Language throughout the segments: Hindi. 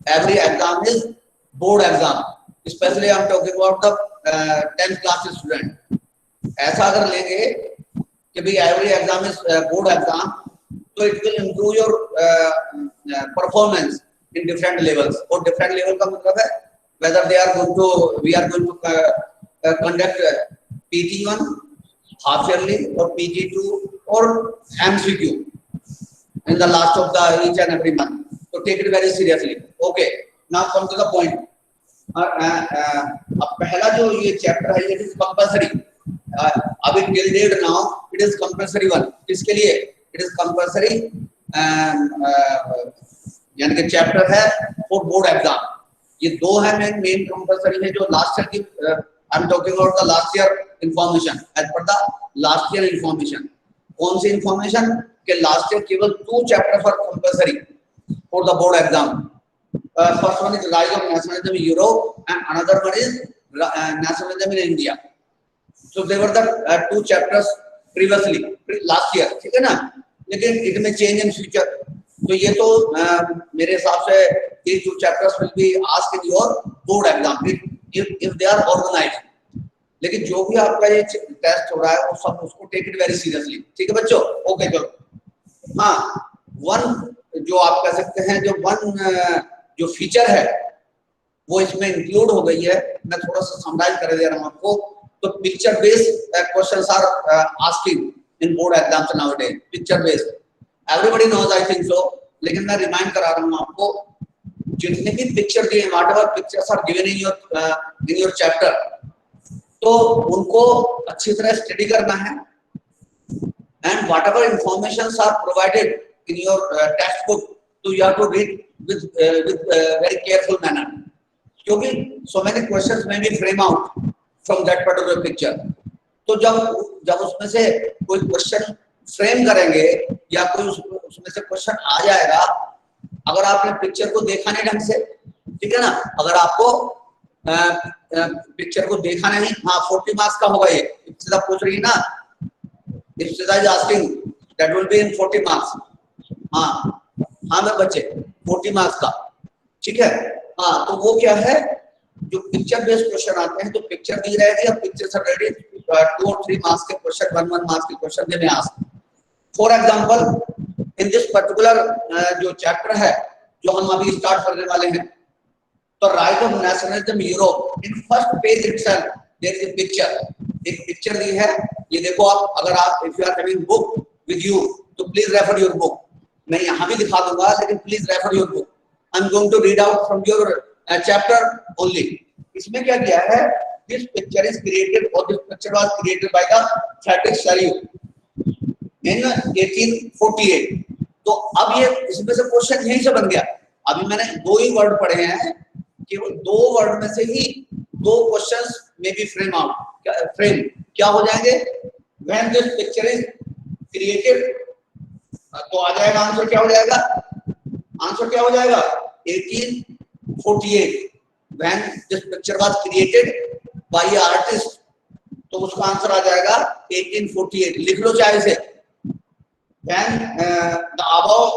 every exam is board exam, especially I'm talking about the 10th class student. ऐसा अगर लेंगे कि भाई every exam is board exam, तो it will improve your performance in different levels. और different level का मतलब है whether we are going to conduct PT1 half yearly or PT2 or MCQ in the last of the each and every month. So take it very seriously. Okay, now come to the point. अब पहला जो ये चैप्टर है, it is compulsory. अभी till date now it is compulsory one. इसके लिए it is compulsory यानी कि चैप्टर है for board exam. ये दो है मेन कंपल्सरी है जो लास्ट ईयर की I am talking about the last year information as per the last year information. कौन सी इंफॉर्मेशन के लास्ट ईयर केवल 2 chapter for compulsory for the board exam. First one is rise of nationalism in Europe and another one is nationalism in India. So they were the 2 chapters previously last year, ठीक है ना. लेकिन इट में चेंज इन फ्यूचर. तो ये तो मेरे हिसाब से ये 2 chapters will be asked in your board exam if they are organised. लेकिन जो भी आपका ये टेस्ट हो रहा है वो सब उसको टेक इट वेरी सीरियसली. ठीक है बच्चों, ओके चलो. हाँ, वन जो आप कह सकते हैं जो फीचर है वो इसमें इंक्लूड हो गई है. मैं थोड़ा सा समराइज कर दे रहा हूँ आपको. तो picture based questions are asking in board exams nowadays. Picture based everybody knows I think so. लेकिन मैं रिमाइंड करा रहा हूँ आपको, जितने भी पिक्चर दिए, whatever pictures are given in your chapter, तो उनको अच्छी तरह स्टडी करना है. And whatever informations are provided in your text book, तो you have to read with very careful manner, क्योंकि so many questions may be frame out from that particular picture. तो जब उसमें से कोई क्वेश्चन फ्रेम करेंगे या कोई उसमें से क्वेश्चन आ जाएगा, अगर आपने पिक्चर को देखा नहीं ढंग से, ठीक है ना, अगर आपको पिक्चर को देखा नहीं, हाँ 40 मार्क्स का होगा ये. इब्तिदा पूछ रही है ना, Ibtida is asking that will be in 40 marks. हाँ मैं बच्चे 40 मार्क्स का, ठीक है. हाँ, तो वो क्या है, जो पिक्चर बेस्ड क्वेश्चन आते हैं, तो पिक्चर दी रहेगी, अब पिक्चर से रेडी 2 और 3 मार्क्स के क्वेश्चन, 1 मार्क्स के question they may ask. For example in this particular जो चैप्टर है जो हम अभी स्टार्ट करने वाले हैं, तो rise of nationalism Europe, in first page itself there is a picture. एक पिक्चर दी है, ये देखो आप. अगर आप if you are having book with you, तो प्लीज रेफर योर बुक. मैं यहाँ भी दिखा दूंगा, लेकिन please refer your book. I am going to read out from your chapter only. इसमें क्या किया है, दिस पिक्चर इज क्रिएटेड और this picture was created by the Frederic Sorrieu in 1848. तो अब ये इसमें से क्वेश्चन यहीं से बन गया. अभी मैंने 2 ही वर्ड पढ़े हैं, केवल 2 वर्ड में से ही 2 क्वेश्चंस में बी फ्रेम आउट. फ्रेम क्या हो जाएंगे, when this picture is created, तो आ जाएगा आंसर. क्या हो जाएगा आंसर, क्या हो जाएगा 1848. When this picture was created bye artist, तो उसका आंसर आ जाएगा 1848. लिख लो चाहे से. When the above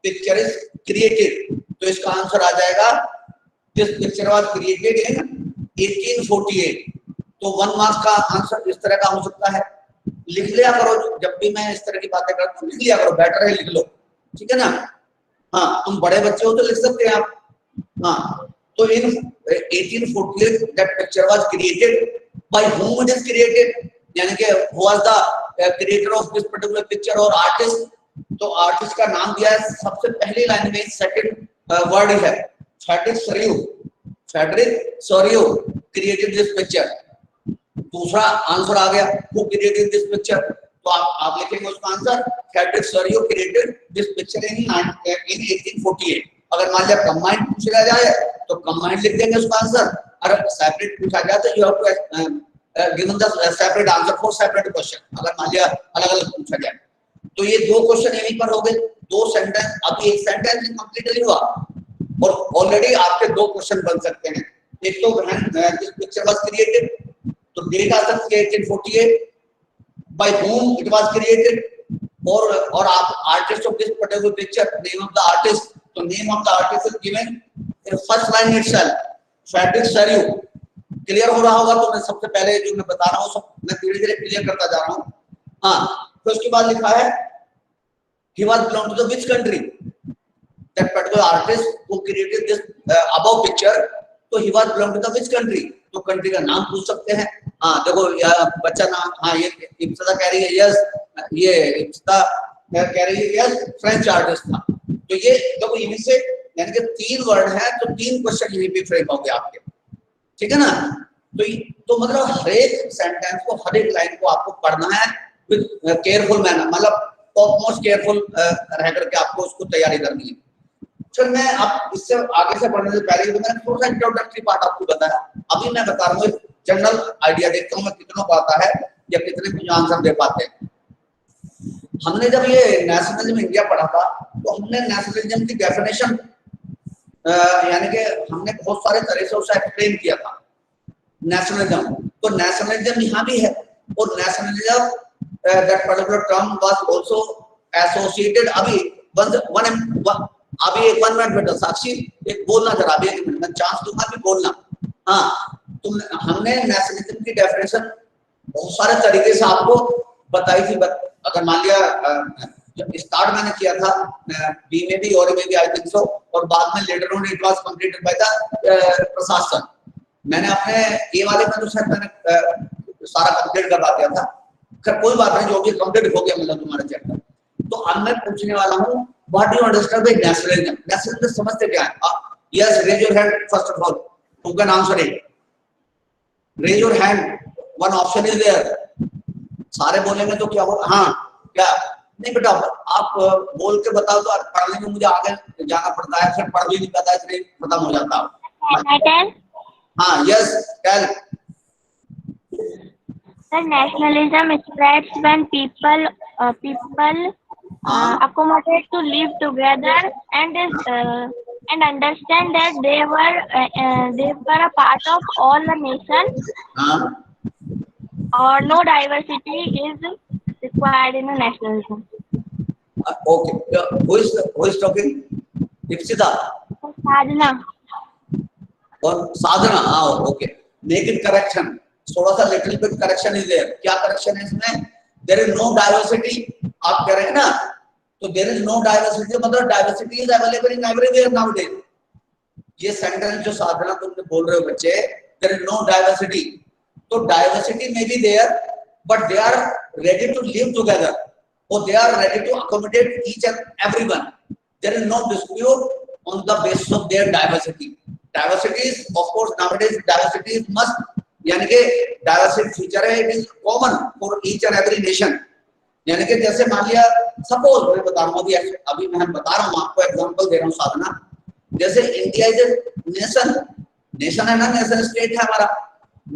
picture is created, तो इसका आंसर आ जाएगा this picture was created in 1848. तो 1 मार्क्स का आंसर इस तरह का हो सकता है. लिख लिया करो, जब भी मैं इस तरह की बातें करता हूँ लिख लिया करो, बेटर है लिख लो, ठीक है ना. हाँ, तुम बड़े बच्चे हो तो लिख सकते हैं आप. हाँ, तो in 1848 that picture was created. by whom it is created, यानी कि who was the creator of this particular picture और artist. तो आर्टिस्ट का नाम दिया है सबसे पहली लाइन में, सेकंड वर्ड है Frederic Sorrieu. Frederic Sorrieu created this picture. दूसरा आंसर आ गया, who created this picture. तो आप लिखेंगे उसका answer, Frederic Sorrieu created this picture in 1848. अगर मान लिया कंबाइंड पूछा जाए तो कंबाइंड लिख देंगे उसका आंसर. अगर सेपरेट पूछा जाए तो you have to given the separate answer for separate question. अगर मान लिया अलग अलग पूछा जाए, तो ये 2 क्वेश्चन यहीं पर हो गए. 2 सेंटेंस, अभी एक सेंटेंस कंप्लीट नहीं हुआ और ऑलरेडी आपके 2 क्वेश्चन बन सकते हैं. एक तो दिस पिक्चर वाज क्रिएटेड, तो डेट आ सकती है 1848. By whom it was created, और आप artist of this particular picture, name of the artist, तो name of the artist is given first line itself, Frederic Sorrieu, clear हो रहा होगा। तो मैं सबसे पहले जो मैं बता रहा हूँ सब मैं धीरे धीरे क्लियर करता जा रहा हूँ। हाँ, तो उसके बाद लिखा है he was belong to the which country, that particular artist who created this above picture, तो he was belong to the which country, तो कंट्री का नाम पूछ सकते हैं। हाँ देखो बच्चा नाम, हाँ ये इब्तिदा कह रही है यस, ये इब्तिदा कह रही है यस फ्रेंच आर्टिस्ट था। तो ये देखो इन्हीं से यानी कि 3 वर्ड है तो 3 क्वेश्चन यहीं पे फ्रेम हो गए आपके, ठीक है ना। तो मतलब हर एक सेंटेंस को हर एक लाइन को आपको पढ़ना है विद केयरफुल मैनर, मतलब टॉप मोस्ट केयरफुल रह करके आपको उसको तैयारी करनी है। फिर मैं अब इससे आगे से बढ़ने से पहले तो मैंने थोड़ा सा इंट्रोडक्टरी पार्ट आपको बताया, अभी मैं बता रहा हूँ जनरल आइडिया, देखता हूँ मैं कितनों को आता है या कितने कुछ आंसर दे पाते हैं। हमने जब ये नेशनलिज्म इंडिया पढ़ा था तो हमने नेशनलिज्म की डेफिनेशन यानी कि हमने बहुत सारे तरह से उसे एक्सप्लेन किया था नेशनलिज्म। तो नेशनलिज्म यहाँ भी है, और nationalism that particular term was also associated. अभी एक 1 मिनट बेटा साक्षी एक बोलना जरा, अभी 1 मिनट मैं चांस दूंगा भी बोलना। हाँ, तो हमने नेशनलिज्म की डेफिनेशन बहुत सारे तरीके से आपको बताई थी। अगर मान लिया जब स्टार्ट मैंने किया था बी में भी और में भी आई थिंक सो, और बाद में later on it was completed by the प्रशासन। मैंने अपने ए वाले में तो शायद मैंने सारा कंप्लीट करवा दिया था, खैर कोई बात नहीं, जो भी कंप्लीट हो गया मतलब तुम्हारा चैप्टर। तो अब मैं पूछने वाला हूँ what do you understand by nationalism. Nationalism समझते क्या है? Yes raise your hand first of all, who can answer it, raise your hand, one option is there. सारे बोलेंगे तो क्या होगा? हाँ क्या नहीं बेटा आप बोल के बताओ, तो पढ़ने में मुझे आगे जाना पड़ता है, फिर पढ़ भी नहीं पाता, इसलिए खत्म हो जाता है। हाँ yes tell. Nationalism spreads when people accommodate to live together and understand that they were a part of all the nation, or no diversity is required in a nationalism. Okay, who is talking? Ipsita. Sadhana. और साधना, हाँ ओके। मेक इट करेक्शन, थोड़ा सा little bit correction is there. क्या करेक्शन है इसमें? देयर इज नो डाइवर्सिटी, आप कह रहे हैं ना, तो देयर इज नो डाइवर्सिटी मतलब diversity is available in everywhere nowadays. ये सेंटेंस जो साधना तुमने बोल रहे हो बच्चे, देयर इज नो डाइवर्सिटी, तो diversity may be there but they are ready to live together, और they are ready to accommodate each and everyone. There is no dispute on the basis of their diversity. Diversity is, of course, nowadays diversity is must, यानी कि diversity feature है, it is common for each and every nation। यानी कि जैसे मान लिया सपोज मैं बता रहा हूँ अभी मैं बता रहा हूँ आपको एग्जांपल दे रहा हूँ साधना, जैसे इंडिया इज नेशन, नेशन है ना, नेशन स्टेट है हमारा,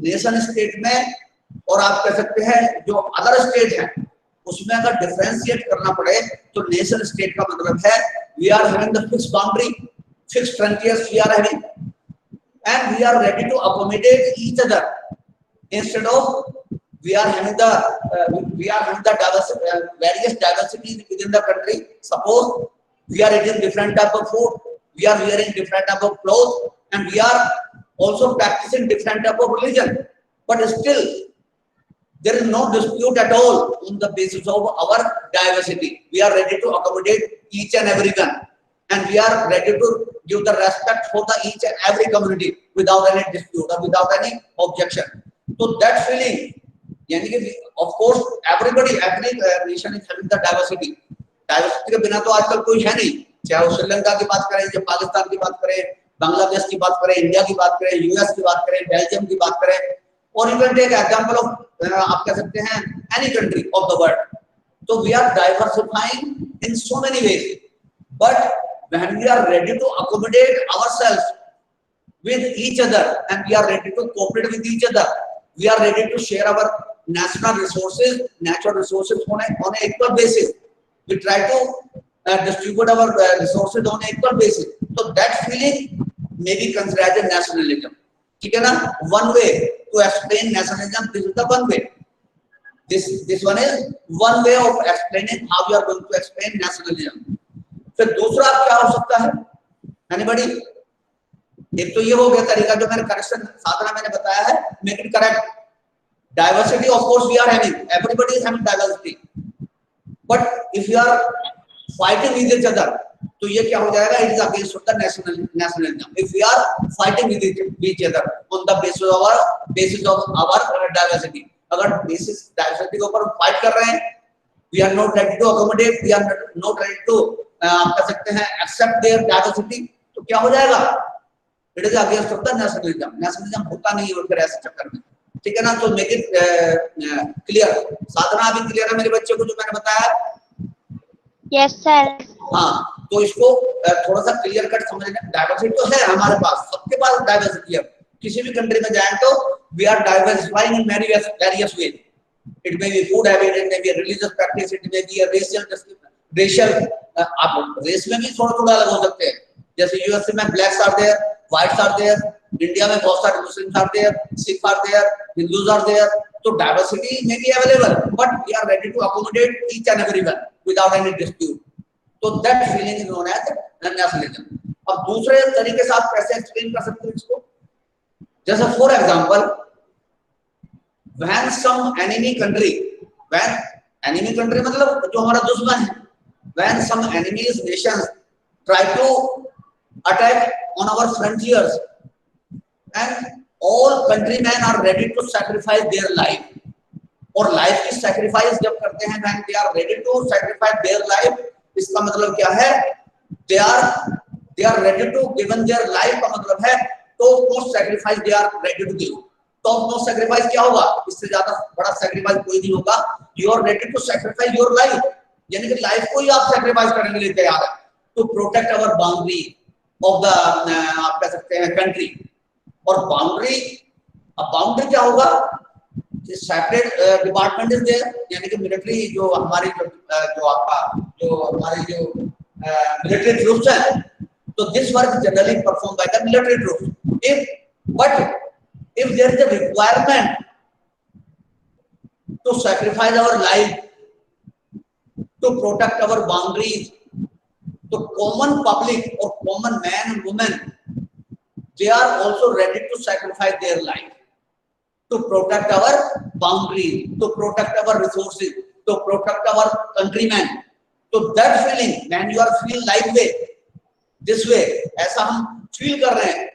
नेशन स्टेट में और आप कह सकते हैं जो अदर स्टेट है उसमें अगर डिफरेंशिएट करना पड़े तो नेशन स्टेट का मतलब है we are having the fixed boundary, fixed frontiers we are having, and we are ready to accommodate each other instead of we are having the various diversity within the country. Suppose we are eating different type of food, we are wearing different type of clothes, and we are also practicing different type of religion, but still there is no dispute at all on the basis of our diversity. We are ready to accommodate each and everyone, and we are ready to give the respect for the each and every community without any dispute or without any objection. So that feeling, यानी कि of course every nation is having the diversity. Diversity के बिना तो आजकल कोई है नहीं, चाहे वो श्रीलंका की बात करें, चाहे पाकिस्तान की बात करें, बांग्लादेश की बात करें, इंडिया की बात करें, यूएस की बात करें, बेल्जियम की बात करें, और you can take example of आप कह सकते हैं any country of the world. तो we are diversifying in so many ways, but when we are ready to accommodate ourselves with each other and we are ready to cooperate with each other, we are ready to share our natural resources on an equal basis, we try to distribute our resources on an equal basis, so that feeling may be considered as nationalism। ठीक है ना? one way to explain nationalism, this is the one way, this one is one way of explaining how we are going to explain nationalism। फिर दूसरा क्या हो सकता है? एनीबॉडी? एक तो ये हो गया तरीका जो मैंने करेक्शन साधना मैंने बताया है, make it correct. Diversity of course we are having, everybody is having diversity, but if you are fighting with each other तो ये क्या हो जाएगा, it is against the nationalism. If we are fighting with each other on the basis of our diversity, अगर बेसिस डाइवर्सिटी के ऊपर फाइट कर रहे हैं, we are not ready to accommodate, we are not ready to आप कह सकते हैं एक्सेप्ट देयर डाइवर्सिटी, तो क्या हो जाएगा, it is against of the nationalism. Nationalism होता नहीं है फिर ऐसे चक्कर में, ठीक है ना। तो मेक इट क्लियर। साधना अभी क्लियर है मेरे बच्चे को जो मैंने बताया? Yes sir. हाँ, तो इसको थोड़ा सा क्लियर कट समझना। डाइवर्सिटी तो है हमारे पास, सबके पास डाइवर्सिटी है। किसी भी कंट्री में जाएं तो we are diversifying in many various way. It may be food habit, it may be religious practice, it may be racial, आप रेस में भी थोड़ा थोड़ा अलग हो सकते हैं। जैसे यूएसए में blacks are there, whites are there, India में बहुत सारे Muslims are there, Sikh are there, Hindus are there. तो डाइवर्सिटी में भी available, but we are ready to accommodate each and everyone without any dispute. तो that feeling is known as nationalism. अब दूसरे तरीके से आप कैसे एक्सप्लेन कर सकते हैं इसको? जैसे for example, when some enemy country, when enemy country मतलब जो हमारा दुश्मन है, when some enemies nations try to attack on our frontiers and all countrymen are ready to sacrifice their life, और लाइफ की सैक्रिफाइस जब करते हैं, when they are ready to sacrifice their life, इसका मतलब क्या है, they are ready to given their life का मतलब है तो most sacrifice they are ready to give। तो नो सैक्रिफाइस क्या होगा, इससे ज्यादा बड़ा सैक्रिफाइस कोई नहीं होगा। You are ready to sacrifice your life, यानी कि लाइफ को ही आप सैक्रिफाइस करने के लिए तैयार है to protect our boundary of the आप कह सकते हैं कंट्री। और बाउंड्री, अब बाउंड्री क्या होगा, सेपरेट डिपार्टमेंट इज देयर, यानी कि मिलिट्री जो हमारी जो आपका जो हमारी जो मिलिट्री ट्रूप्स है, तो this work generally perform by the military troops. If there is a requirement to sacrifice our life to protect our boundaries, तो common public or common man and woman, they are also ready to sacrifice their life to protect our boundaries, to protect our resources, to protect our countrymen. So that feeling, when you are feel like way, this way, ऐसा हम feel कर रहे हैं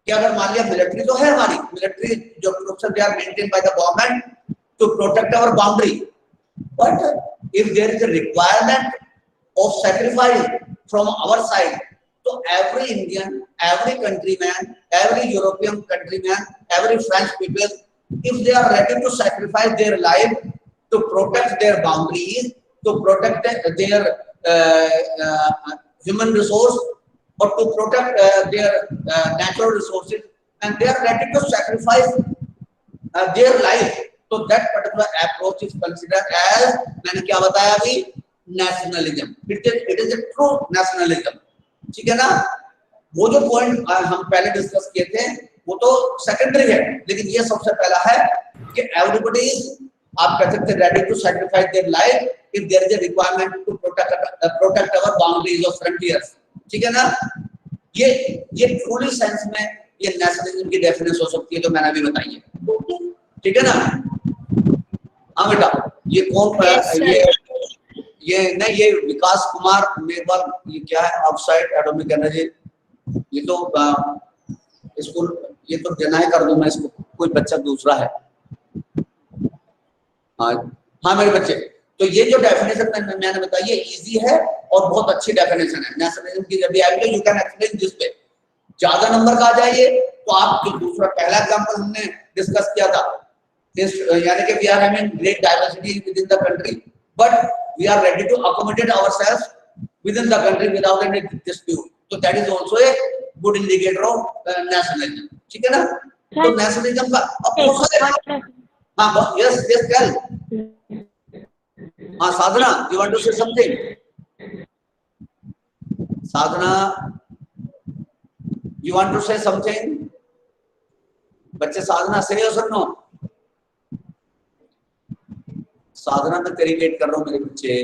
कि अगर मान लिया मिलिट्री तो है, हमारी मिलिट्री जो troops they are maintain by the government to protect our boundary, but if there is a requirement of sacrifice from our side, तो every Indian, every countryman, every European countryman, every French people, if they are ready to sacrifice their life to protect their boundaries, to protect their human resource, or to protect their natural resources, and they are ready to sacrifice their life, so that particular approach is considered as, मैंने क्या बताया अभी, nationalism. It is a true nationalism, ठीक है ना। वो जो पॉइंट हम पहले डिस्कस किए थे वो तो सेकेंडरी है, लेकिन ये सबसे पहला है कि everybody is, आप कह सकते हैं, ready to sacrifice their life if there is a requirement to protect our boundaries or frontiers, ठीक है ना। ये ट्रूली सेंस में ये नेशनलिज्म की डेफिनेशन हो सकती है जो मैंने अभी बताई है, ठीक है ना। हाँ बेटा, ये कौन ये नहीं, ये विकास कुमार मेघवाल, ये क्या है, आउटसाइड एटॉमिक एनर्जी, ये तो स्कूल, ये तो डिनाई कर दूं मैं इसको, कोई बच्चा दूसरा है। हाँ मेरे बच्चे, तो ये जो डेफिनेशन मैंने बताई है इजी है और बहुत अच्छी डेफिनेशन है नेशनलिज्म की। जब भी आएगी यू कैन एक्सप्लेन दिस पे, ज्यादा नंबर का आ जाइए तो आप जो दूसरा पहला एग्जांपल हमने डिस्कस किया था, यानी कि we are having great diversity within the country, but we are ready to accommodate ourselves within the country without any dispute, तो that is also a good indicator of nationalism, ठीक है ना। तो नेशनलिज्म का अप्रोच, हाँ यस यस टेल, हाँ साधना, you want to say something? Sadhana, you want to say something? बच्चे साधना से हो सुनो, साधना मैं तेरी वेट कर रहा हूँ मेरे बच्चे,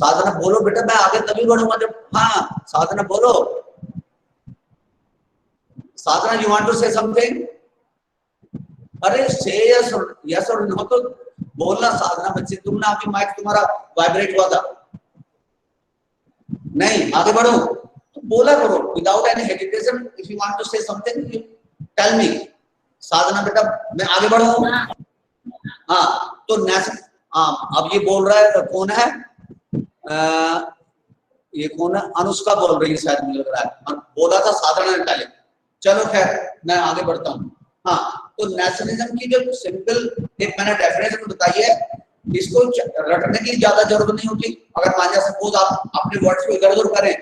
साधना बोलो बेटा, मैं आगे तभी बढ़ूंगा जब, हाँ साधना बोलो, Sadhana, you want to say something? अरे से यस और नो तो बोलना साधना। बच्चे तुमने अभी माइक तुम्हारा वाइब्रेट हुआ था, नहीं आगे बढ़ो तो बोला करो without any hesitation. If you want to say something tell me. Sadhana बेटा मैं आगे बढ़ूं? हाँ तो अब ये बोल रहा है कौन है? ये कौन है? अनुष्का बोल रही है शायद, मुझे लग रहा है, और बोला था साधना ने पहले। चलो खैर मैं आगे बढ़ता हूँ। हाँ तो नेशनलिज्म की जो सिंपल एक मैंने डेफिनेशन बताई है, इसको रटने की ज्यादा जरूरत नहीं होती। अगर मान जा सपोज आप अपने वर्ड्स को इधर उधर करें,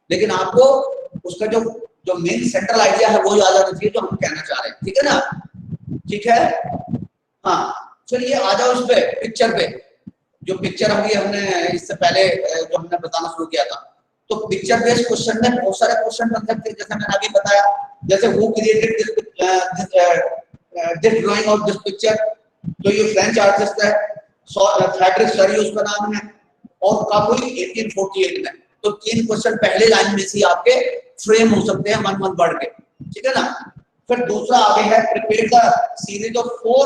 लेकिन आपको उसका जो मेन सेंट्रल आइडिया है वो याद आना चाहिए जो हम कहना चाह रहे हैं। ठीक है ना? ठीक है। हाँ चलिए आ जाओ इस पे, पिक्चर पे। जो पिक्चर हमने इससे पहले जो हमने बताना शुरू किया था, तो पिक्चर बेस्ड क्वेश्चन में बहुत सारे क्वेश्चन बन सकते हैं, जैसे मैंने अभी बताया। जैसे who created this drying of this picture, तो ये फ्रेंच आर्टिस्ट है, फ्रेडरिक सरी उसका नाम है, और कब हुई? 1848 में। तो 3 क्वेश्चन पहले लाइन में से आपके फ्रेम हो सकते हैं 1 बढ़ के। ठीक है ना? फिर दूसरा आगे है prepare the series of 4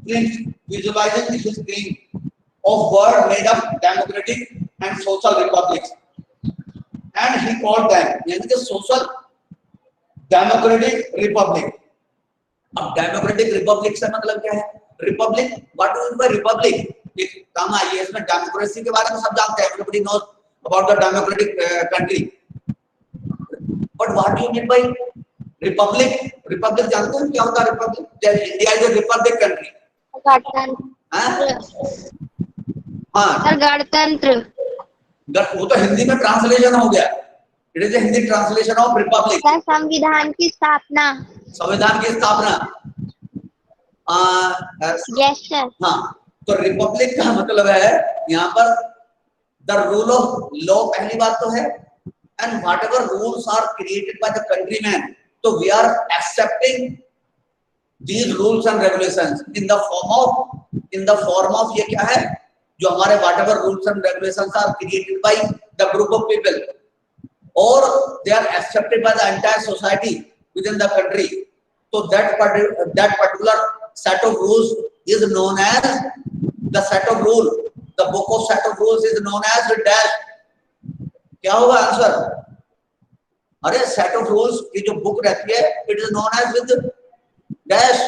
prints visualising the history of world made up democratic and social republics, and he called them, यानी कि social democratic republic। अब democratic republic से मतलब क्या है? Republic, what do you mean by republic? एक काम आई है इसमें, डेमोक्रेसी के बारे में सब जानते हैं, everybody knows about the democratic country, but what do you mean by republic? Republic जानते हैं क्या होता है republic? India is a republic country। हाँ गणतंत्र, वो तो हिंदी में ट्रांसलेशन हो गया। It is Hindi translation of Republic. संविधान की स्थापना। संविधान की स्थापना। Yes sir. हाँ तो रिपब्लिक का मतलब है यहाँ पर द रूल ऑफ लॉ, पहली बात तो है, and whatever rules are created by the countryman, तो we are accepting these rules and regulations in the form of ये क्या है? जो हमारे whatever rules and regulations are created by the group of people, or they are accepted by the entire society within the country, so that particular set of rules is known as the set of rule, the book of set of rules is known as the dash। क्या होगा आंसर? अरे set of rules की जो बुक रहती है it is known as with dash।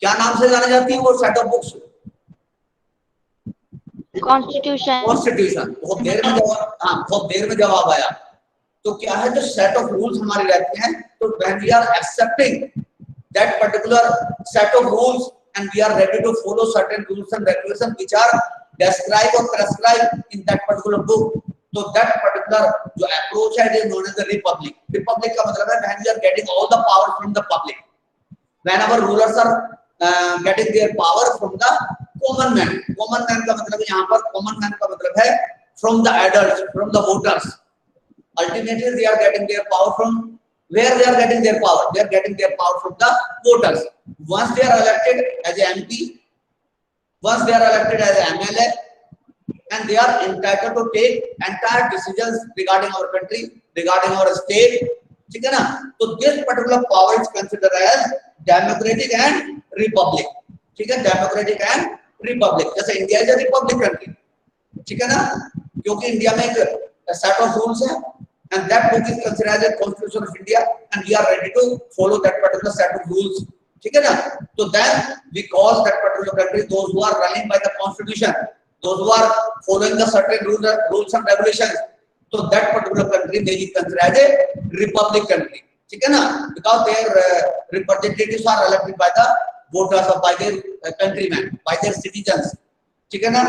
क्या नाम से जानी जाती है वो set of books? कॉन्स्टिट्यूशन। बहुत देर में जवाब आया। तो क्या है? जो सेट ऑफ रूल्स हमारे रहते हैं, तो when we are accepting that particular set of rules and we are ready to follow certain rules and regulation which are describe और prescribe in that particular book, तो दैट पर्टिकुलर जो अप्रोच है it is known as the republic. Republic का मतलब है when we are getting all the power from the public, whenever rulers are getting their power from the common man। common man का मतलब यहाँ पर common man का मतलब है from the adults, from the voters। ultimately they are getting their power from where they are getting their power? They are getting their power from the voters। once they are elected as a MP, once they are elected as a MLA, and they are entitled to take entire decisions regarding our country, regarding our state। ठीक है ना? तो this particular power is considered as democratic and republic. ठीक है? Democratic and republic. जैसे India is a republic country, ठीक है ना? क्योंकि इंडिया में एक सेट ऑफ रूल्स है, and that book is considered as constitution of India, and we are ready to follow that particular set of rules. ठीक है ना? तो then we call that particular country those who are running by the constitution, those who are following the certain rules and regulations, तो that particular country may be considered as a republic country. ठीक है ना? Because their representatives are elected by the voters or by their countrymen, by their citizens। ठीक है ना?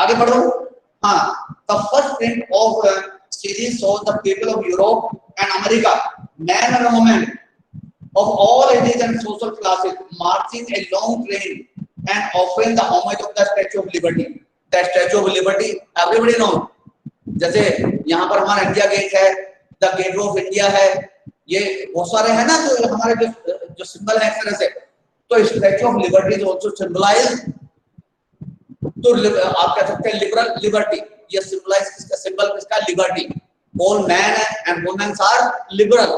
आगे बढ़ो। हाँ, the first print of series shows the people of Europe and America, men and women of all ages and social classes, marching a long train and offering the homage of the Statue of Liberty। The Statue of Liberty everybody knows। जैसे यहाँ पर हमारा इंडिया गेट है, द गेट ऑफ इंडिया है, ये बहुत सारे हैं ना जो हमारे जो सिंबल है एक तरह से। तो statue of liberty is also symbolise, तो आप कह सकते हैं लिबरल लिबर्टी, ये सिंबलाइज किसका? सिंबल किसका? Liberty. All man and women are liberal.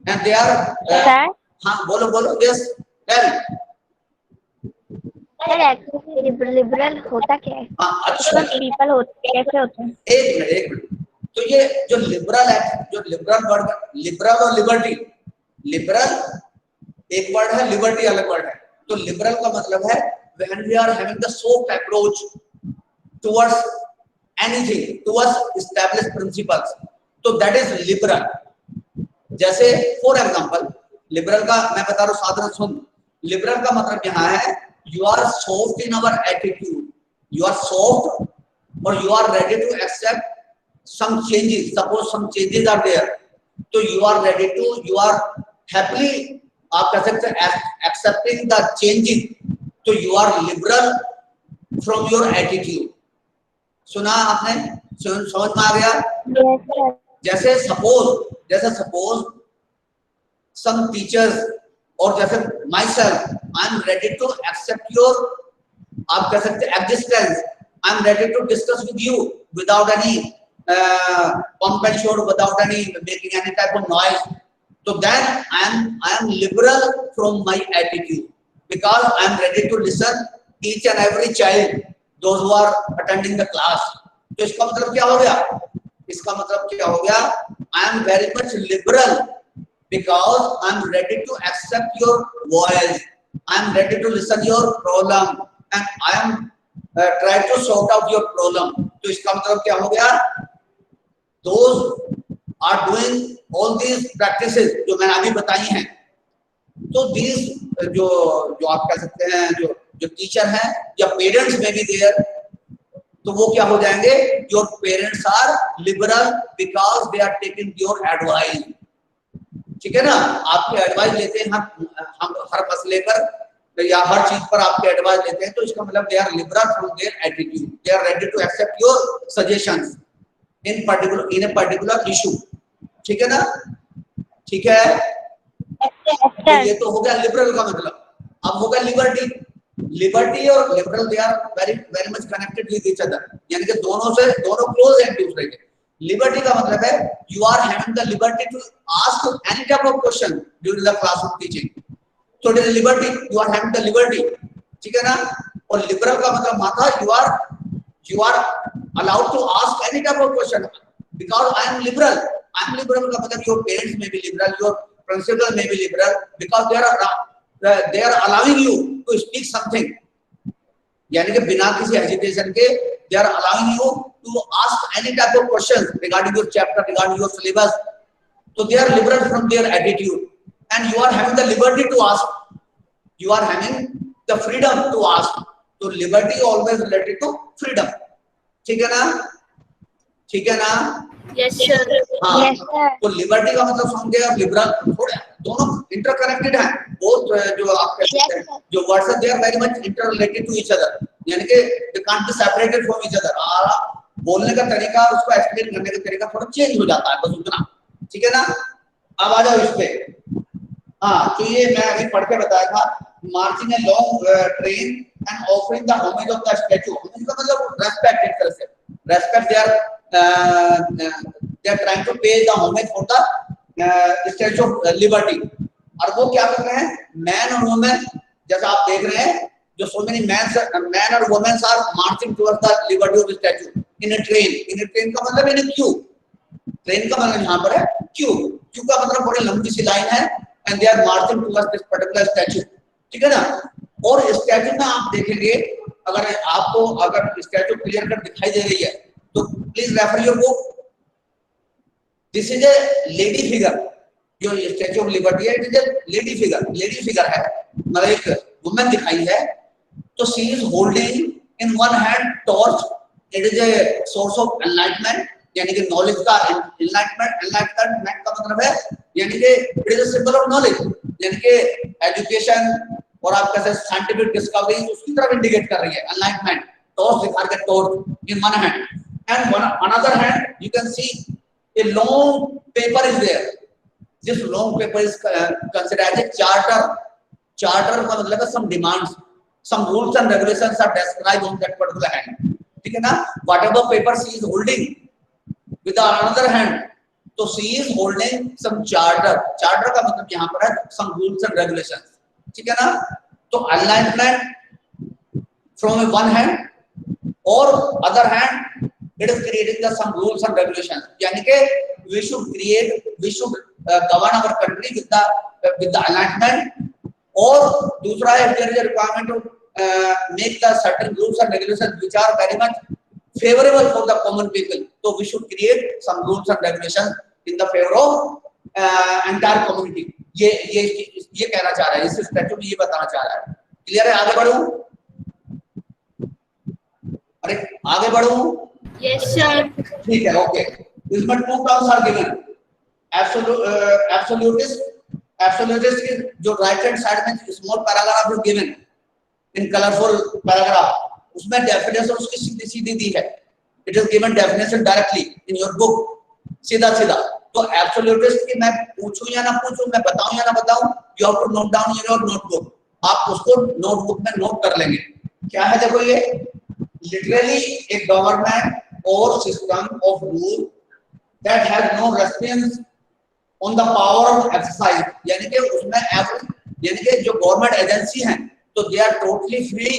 and they are Sir? हाँ बोलो बोलो, yes tell। Sir actually liberal होता क्या है? हाँ अच्छा, पीपल होते कैसे होते हैं? एक मिनट। तो ये जो लिबरल है, जो लिबरल वर्ड, लिबरल और लिबर्टी, लिबरल एक वर्ड है, लिबर्टी अलग वर्ड है। तो लिबरल का मतलब है when we are having the soft approach towards anything, towards established principles, तो that is liberal। जैसे फॉर एग्जांपल लिबरल का मैं बता रहा हूँ, साधारण सुन। लिबरल का मतलब यहाँ है you are soft in our attitude, you are soft or you are ready to accept some changes, suppose some changes are there, तो you are ready to, you are happily, आप कह सकते हैं accepting the changes, तो you are liberal from your attitude। सुना आपने? समझ में आ गया? Yes, sir. जैसे सपोज some teachers और जैसे myself, I am ready to accept your, आप कह सकते हैं existence, I am ready to discuss with you without any pump and shout, without any making any type of noise, so then I am liberal from my attitude because I am ready to listen each and every child, those who are attending the class। तो इसका मतलब क्या हो गया? इसका मतलब क्या हो गया? I am very much liberal because I am ready to accept your voice, I am ready to listen your problem and I am try to sort out your problem। तो इसका मतलब क्या हो गया? Those are doing all these practices जो मैंने अभी बताई हैं, तो these जो आप कह सकते हैं जो टीचर हैं या पेरेंट्स में भी देयर, तो वो क्या हो जाएंगे? Your parents are liberal because they are taking your advice. ठीक है ना? आपकी एडवाइस लेते हैं हम हर मसले पर या हर चीज पर आपके एडवाइस लेते हैं, तो इसका मतलब they are liberal from their attitude, they are ready to accept your suggestions in a particular issue. ठीक है ना? ठीक है? तो ये तो हो गया लिबरल का मतलब। अब होगा लिबर्टी। लिबर्टी और liberal they are very much connected with each other, यानी कि दोनों क्लोज हैं दूसरे के। लिबर्टी का मतलब है you are having the liberty to ask any type of question during the classroom teaching, so it is liberty, you are having the liberty। ठीक है ना? और लिबरल का मतलब माता you are allowed to ask any type of question because I am liberal का मतलब your parents may be liberal, your principal may be liberal because they are allowing you to speak something, यानी कि बिना किसी हेजिटेशन के they are allowing you to ask any type of questions regarding your chapter, regarding your syllabus, so they are liberal from their attitude and you are having the liberty to ask, you are having the freedom to ask, so liberty always related to freedom। ठीक है ना? ठीक है ना? Yes, sir. हाँ, Yes, sir. तो लिबर्टी का मतलब समझ गए और लिबरल, थोड़ा दोनों इंटरकनेक्टेड हैं। बोथ जो आप कहते हैं जो वर्ड्स हैं they are very much interrelated to each other, यानी कि they can't be separated from each other. बोलने का तरीका और उसको एक्सप्लेन करने का तरीका थोड़ा चेंज हो जाता है, बस उतना। ठीक है ना? अब आ जाओ इस पे। हाँ, तो ये मैं अभी पढ़ के बताया था, marching a long train and offering the homage of the statue. Homage का मतलब रेस्पेक्ट, एक तरह से respect, they are trying to pay the homage for the statue of liberty। और वो क्या कर रहे हैं? मैन और वुमेन, जैसा आप देख रहे हैं, जो so many men और women are marching towards the liberty of the statue in a train। in a train का मतलब in a queue, ट्रेन का मतलब यहाँ पर है क्यू। क्यू का मतलब बड़ी लंबी सी लाइन है and they are marching towards this particular statue। ठीक है ना? और स्टैचू में आप देखेंगे, अगर स्टैचू क्लियर कट दिखाई दे रही है तो please refer your book. This is a lady figure, जो स्टैचू ऑफ लिबर्टी है, it is a lady figure है, मतलब एक वुमेन दिखाई है। तो she is holding in one hand torch, it is a source of enlightenment, यानी कि नॉलेज का एनलाइटमेंट का मतलब है यानी कि it is a symbol of knowledge, यानी कि एजुकेशन और आपका साइंटिफिक डिस्कवरी उसकी तरफ इंडिकेट कर रही है। एनलाइटमेंट, टॉर्च दिखा के, torch in one hand and another hand you can see a long paper is there। this long paper is considered as a charter का मतलब है some demands, some rules and regulations are described on that particular hand। ठीक है ना? whatever paper she is holding with another hand, तो she is holding some charter, charter का मतलब यहाँ पर है सम रूल्स एंड रेगुलेशन, ठीक है ना। तो अलाइनमेंट फ्रॉम वन हैंड और other hand it is creating the some rules and regulation, यानी कि we should govern our country with the alignment, और दूसरा है there is a requirement to make the certain rules and regulation which are very much favorable for the common people. So we should create some rules and regulations in the favor of entire community. ये कहना चाह रहा है, इस स्टैट्यू में ये बताना चाह रहा है। क्लियर है? आगे बढ़ूं? अरे आगे बढ़ूं? Yes, sir. ठीक है, ओके। इसमें two terms are given, absolutist की जो राइट हैंड साइड में small paragraph is given in colourful paragraph, उसमें डेफिनेशन उसकी सीधी सीधी दी है। It is given definition directly in your book, सीधा सीधा। तो एब्सोल्यूटिस्ट की मैं पूछूं या ना पूछूं, मैं बताऊं या ना बताऊं, you have to note down in your notebook. आप उसको नोटबुक में नोट कर लेंगे। क्या है देखो, ये लिटरली एक गवर्नमेंट और system of rule that has no restrictions on the power of exercise, यानी कि उसमें यानी कि जो गवर्नमेंट एजेंसी हैं तो they are totally free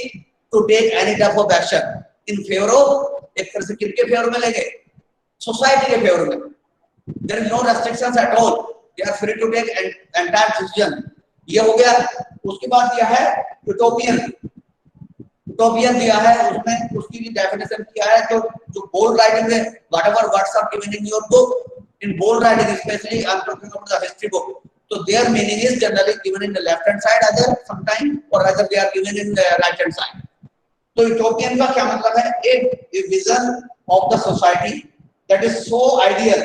to take any type of action in favor of, एक तरह से किसके फेवर में लेंगे, सोसाइटी के फेवर में। there is no restrictions at all, they are free to take entire decision। ये हो गया। उसके बाद दिया है यूटोपियन, यूटोपियन दिया है, उसमें उसकी भी डेफिनेशन किया है। जो बोल्ड राइटिंग है, whatever words are given in your book in bold writing, especially I'm talking about the history book, so their meaning is generally given in the left hand side either sometime or rather they are given in the right hand side। तो यूटोपियन का क्या मतलब है? A vision of the society that is so ideal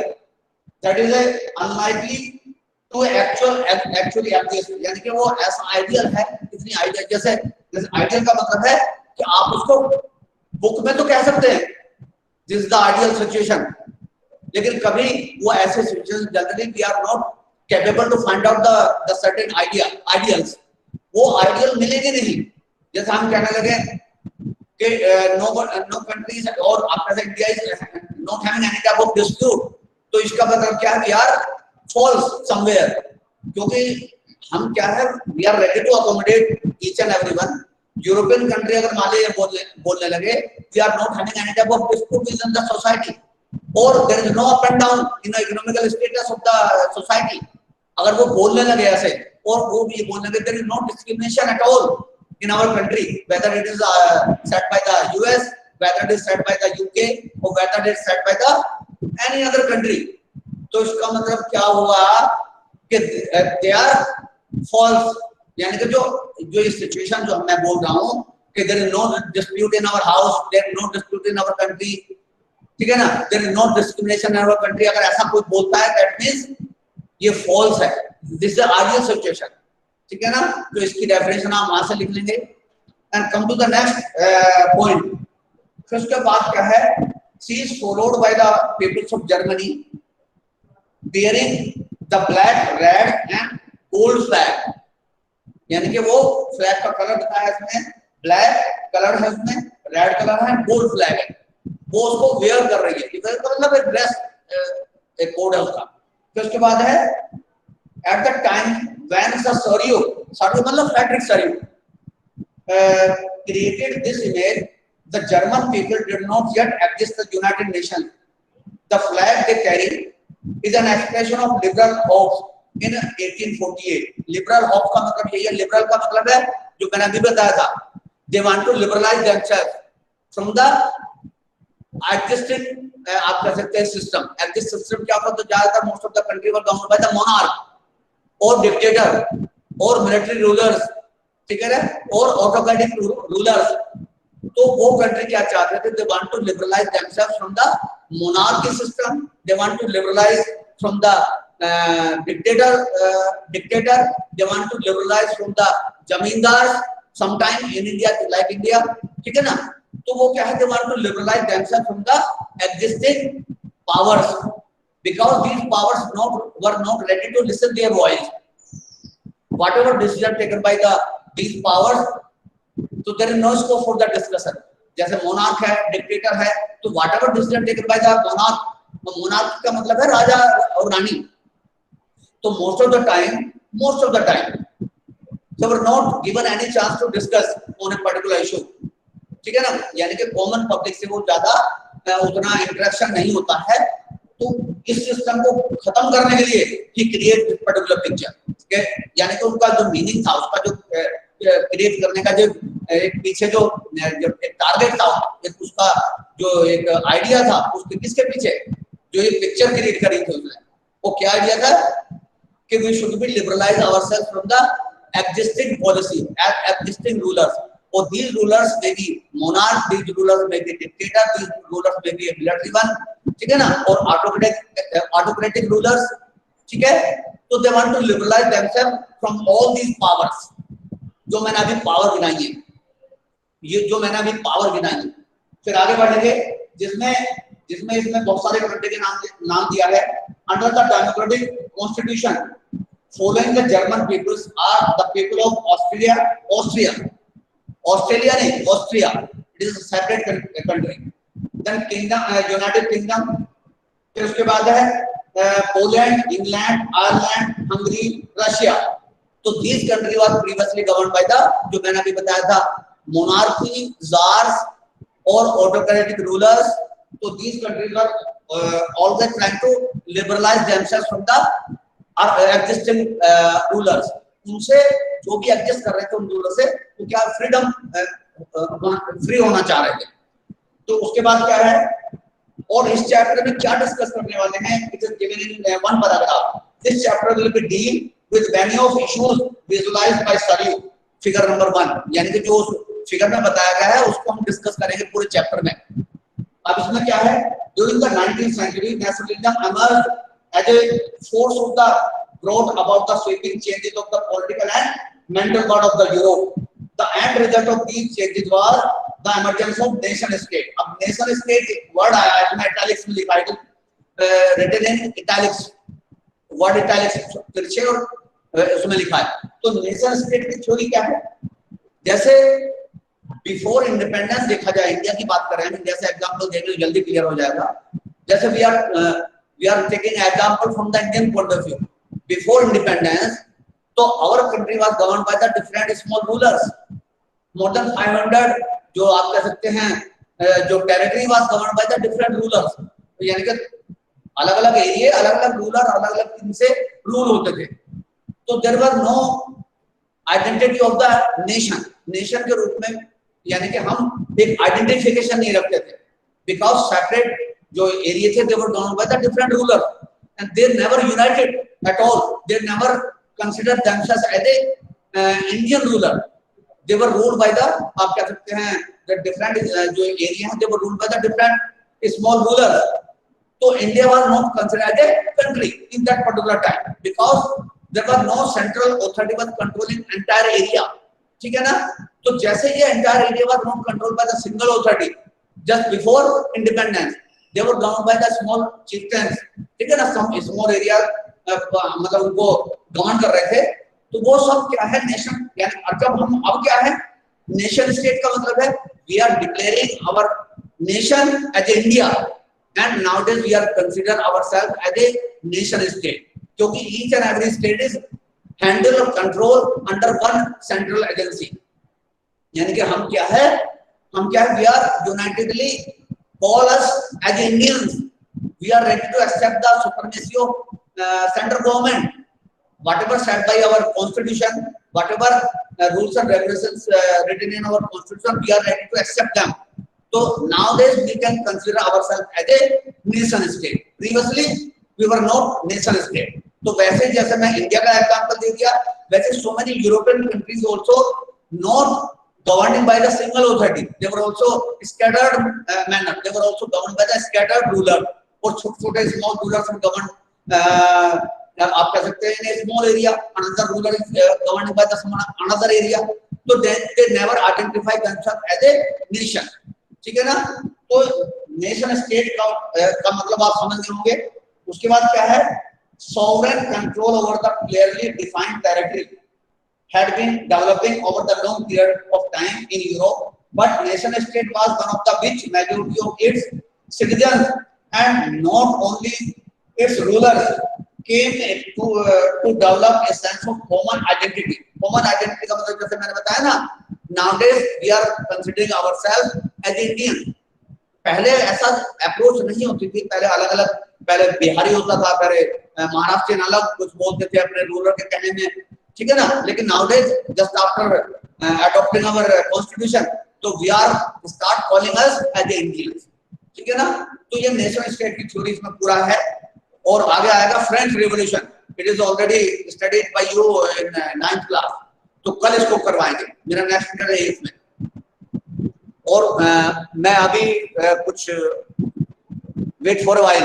that is unlikely to actually exist, यानी कि वो ऐसा आइडियल है, इतनी आइडियल, जैसे आइडियल का मतलब है कि आप उसको बुक में तो कह सकते हैं this is the ideal situation, लेकिन कभी वो ऐसे situation generally we are not capable to find out the certain ideals, वो आइडियल मिलेंगे नहीं। जैसे हम कहने लगे कि no countries और after that India is not having any type of dispute, तो इसका मतलब क्या है? वी आर फॉल्स समवेयर, क्योंकि हम क्या है, we are ready to accommodate each and everyone. European country अगर मान लीजिए बोलने लगे we are not having any type of dispute within the society और there is no up and down in the economical status of the society, अगर वो बोलने लगे ऐसे और वो भी बोलने लगे there is no discrimination at all in our country, whether it is set by the US, whether it is set by the UK or whether it is set by the any other country, तो इसका मतलब क्या हुआ कि they are false, यानी कि जो इस सिचुएशन जो मैं बोल रहा हूँ कि there is no dispute in our house, there is no dispute in our country, ठीक है ना, there is no discrimination in our country, अगर ऐसा कोई बोलता है that means ये false है, this is the ideal situation, ठीक है ना। तो इसकी डेफिनेशन आप वहां से लिख लेंगे and come to the next point. फिर उसके बाद क्या है, she is followed by the peoples of Germany bearing the black red and gold flag, यानी कि वो फ्लैग का कलर बताया इसमें, ब्लैक कलर है उसमें, रेड कलर है, गोल्ड फ्लैग है, वो उसको वेयर कर रही है, मतलब एक ड्रेस एक कोड है उसका। फिर उसके बाद है at the time when the Sorio मतलब Frederick Sorio created this image, the German people did not yet exist the United Nations. The flag they carry is an expression of liberal hopes in 1848. Liberal hopes का मतलब यही है, liberal का मतलब है जो मैंने अभी बताया था, they want to liberalize themselves from the existing आप कह सकते हैं सिस्टम। एक्जिस्ट सिस्टम क्या होता है? तो ज्यादातर most of the country were governed by the monarch और डिक्टेटर और मिलिट्री रूलर्स, ठीक है ना, और ऑटोक्रेटिक रूलर्स। तो वो कंट्री क्या चाहते थे? They want to liberalise themselves from the monarchy system, they want to liberalise from the dictator, they want to liberalise from the zamindar sometime in India like India, ठीक है ना। तो वो क्या है? They want to liberalise themselves from the existing powers because these powers were not ready to listen their voice. Whatever decision taken by these powers, so there is no scope for the discussion. जैसे monarch है, dictator है, तो whatever decision taken by the monarch, monarch का मतलब है राजा और रानी। तो most of the time they were not given any chance to discuss on a particular issue, ठीक है ना, यानी कि कॉमन पब्लिक से वो ज्यादा उतना इंटरेक्शन नहीं होता है। तो इस सिस्टम को खत्म करने के लिए ही क्रिएट दिस पर्टिकुलर पिक्चर, ठीक है, यानी कि उनका जो मीनिंग था, उसका जो क्रिएट करने का जो एक पीछे जो एक टारगेट था, एक उसका जो एक आइडिया था, उसके किसके पीछे जो ये पिक्चर क्रिएट करी थी उसने, वो क्या आइडिया था कि we should be liberalise ourself from the existing policy, existing rulers, or these rulers may be monarch, these rulers may be dictator, these rulers may be a military one, ठीक है ना, और autocratic rulers, ठीक है। तो they want to liberalize themselves from all these powers, जो मैंने अभी पावर गिनाई है, ये जो मैंने अभी पावर गिनाई है। फिर आगे बढ़ेंगे, जिसमें इसमें बहुत सारे कंट्री के नाम दिया है। Under the democratic constitution following the German peoples are the people of Austria नहीं, Austria, it is a separate country, then kingdom, United Kingdom, फिर उसके बाद है Poland, England, Ireland, Hungary, Russia. तो these country was previously governed by the, जो मैंने अभी बताया था, monarchy, czars और autocratic rulers। तो these countries are always trying to liberalize themselves from the existing rulers, उनसे जो भी एग्जिस्ट कर रहे थे उन रूलर से वो क्या फ्रीडम फ्री होना चाह रहे थे। तो उसके बाद क्या है, और इस चैप्टर में क्या डिस्कस करने वाले हैं, it is given in one paragraph. This chapter will be deal with many of issues visualised by Sorrieu, figure number 1, यानी कि जो फिगर में बताया गया है उसको हम डिस्कस करेंगे पूरे चैप्टर में। अब इसमें क्या है, during the 19th century nationalism emerged as a force of the brought about the sweeping changes of the political and mental world of the Europe. The end result of these changes was the emergence of nation state. अब nation state word आया है, इसमें italics में लिखा है, written in italics, word italics तिरछे और उसमें लिखा है। तो nation state की थ्योरी क्या है, जैसे बिफोर इंडिपेंडेंस देखा जाए, इंडिया की बात कर रहे हैं, इंडिया से एग्जाम्पल देंगे तो जल्दी क्लियर हो जाएगा। जैसे we are taking example from the Indian point of view. Before independence, so our country was governed by the different small rulers. More than 500 जो आप कह सकते हैं जो territory was governed by the different rulers. तो यानी कि अलग-अलग एरिया, अलग-अलग रूलर, अलग-अलग टीम से रूल होते थे। तो there was no identity of the nation. Nation के रूप में यानी कि हम एक आइडेंटिफिकेशन नहीं रखते थे, because separate जो एरिया थे they were governed by the different rulers and they never united at all. They never considered themselves as a Indian ruler. They were ruled by the, आप कह सकते हैं, the different जो एरिया हैं, they were ruled by the different small rulers. तो India was not considered as a country in that particular time because there was no central authority was controlling entire area, ठीक है ना। तो जैसे ये entire area was not controlled by the single authority just before independence, they were governed by the small chieftains, ठीक है ना, some small area मतलब उनको गवर्न कर रहे थे। तो वो सब क्या है, नेशन, यानी जब हम अब क्या है, नेशन स्टेट का मतलब है we are declaring our nation as India and nowadays we are consider ourselves as a nation state, क्योंकि each and every state is handle or control under one central agency। यानी कि हम क्या है, we are unitedly call us as Indians, we are ready to accept the supremacy of central government, whatever set by our constitution, whatever rules and regulations written in our constitution, we are ready to accept them. So nowadays we can consider ourselves as a nation state. Previously we were not nation state. तो वैसे जैसे मैं इंडिया का एग्जांपल दे दिया, वैसे so many European countries also not governed by the single authority. They were also scattered manner. They were also governed by the scattered ruler. और छोटे-छोटे small rulers were governed, आप कह सकते हैं, in a small area. Another ruler is governed by the another area. तो they never identify themselves as a nation. ठीक है ना। तो nation state का मतलब आप समझ गए होंगे। उसके बाद क्या है, sovereign control over the clearly defined territory had been developing over the long period of time in Europe, but nation state was one of the which majority of its citizens and not only its rulers came to develop a sense of common identity. Common identity का मतलब जैसे मैंने बताया ना, nowadays we are considering ourselves as Indian. पहले ऐसा अप्रोच नहीं होती थी, पहले अलग अलग, पहले बिहारी होता था, पहले महाराष्ट्र अलग कुछ बोलते थे अपने रूलर के कहने में, ठीक है ना। लेकिन nowadays just after adopting our constitution, तो we are start calling us as Indians, ठीक है ना। तो ये नेशन स्टेट की थ्योरी इसमें पूरा है। और आगे आएगा French revolution, it is already studied by you in 9th class, तो कल इसको करवाएंगे, मेरा नेक्स्ट मीटर है इसमें। और मैं अभी कुछ वेट फॉर अ व्हाइल,